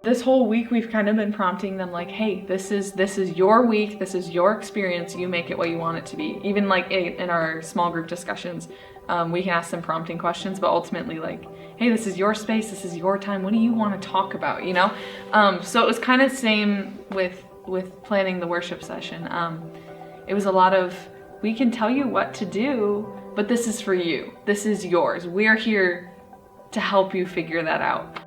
This whole week we've kind of been prompting them like, hey, this is your week, this is your experience, you make it what you want it to be. Even like in our small group discussions, we can ask them prompting questions, but ultimately like, hey, this is your space, this is your time, what do you want to talk about, you know? So it was kind of same with planning the worship session. It was a lot of, we can tell you what to do, but this is for you, this is yours. We're here to help you figure that out.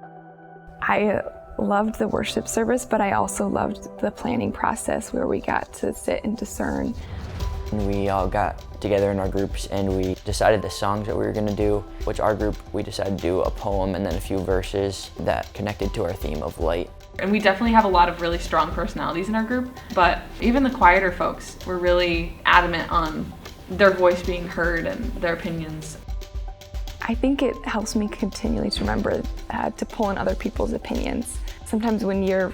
I loved the worship service, but I also loved the planning process where we got to sit and discern. We all got together in our groups and we decided the songs that we were going to do, which our group, we decided to do a poem and then a few verses that connected to our theme of light. And we definitely have a lot of really strong personalities in our group, but even the quieter folks were really adamant on their voice being heard and their opinions. I think it helps me continually to remember to pull in other people's opinions. Sometimes when you're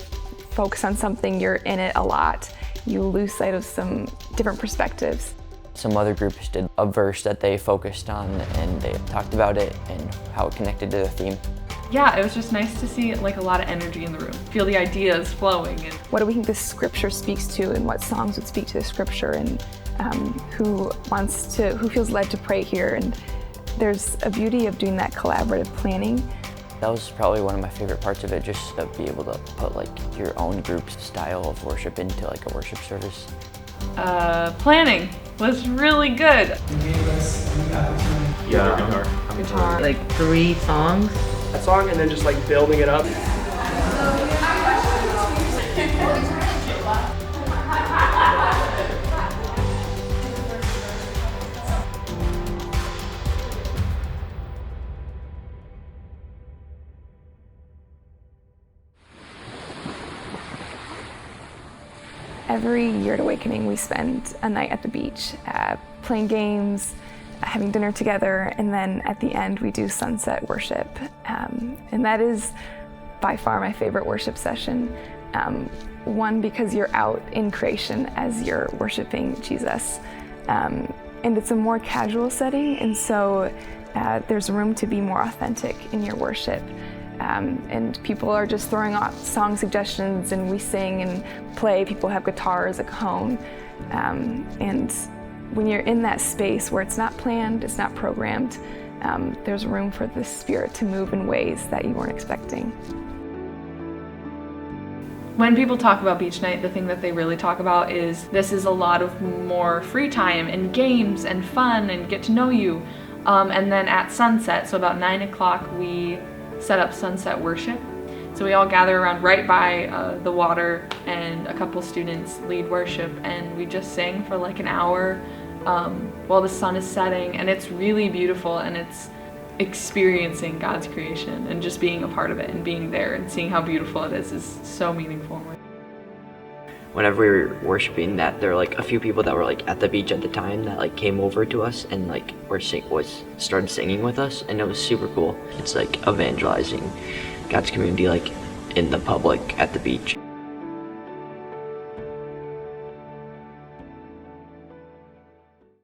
focused on something, you're in it a lot, you lose sight of some different perspectives. Some other groups did a verse that they focused on and they talked about it and how it connected to the theme. Yeah, it was just nice to see like a lot of energy in the room, feel the ideas flowing. And what do we think the scripture speaks to and what songs would speak to the scripture, and who feels led to pray here. And there's a beauty of doing that collaborative planning. That was probably one of my favorite parts of it, just to be able to put like your own group's style of worship into like a worship service. Planning was really good. You gave us the opportunity. Guitar. Like 3 songs. That song and then just like building it up. Every year at Awakening, we spend a night at the beach, playing games, having dinner together, and then at the end we do sunset worship. And that is by far my favorite worship session. One, because you're out in creation as you're worshiping Jesus. And it's a more casual setting, and so there's room to be more authentic in your worship. And people are just throwing out song suggestions, and we sing and play. People have guitars, a cajon. And when you're in that space where it's not planned, it's not programmed, there's room for the Spirit to move in ways that you weren't expecting. When people talk about beach night, the thing that they really talk about is this is a lot of more free time and games and fun and get to know you. And then at sunset, so about 9 o'clock, we set up sunset worship. So we all gather around right by the water, and a couple students lead worship, and we just sing for like an hour while the sun is setting, and it's really beautiful, and it's experiencing God's creation and just being a part of it and being there and seeing how beautiful it is so meaningful. Whenever we were worshiping, that there were like a few people that were like at the beach at the time that like came over to us and like started singing with us, and it was super cool. It's like evangelizing God's community like in the public at the beach.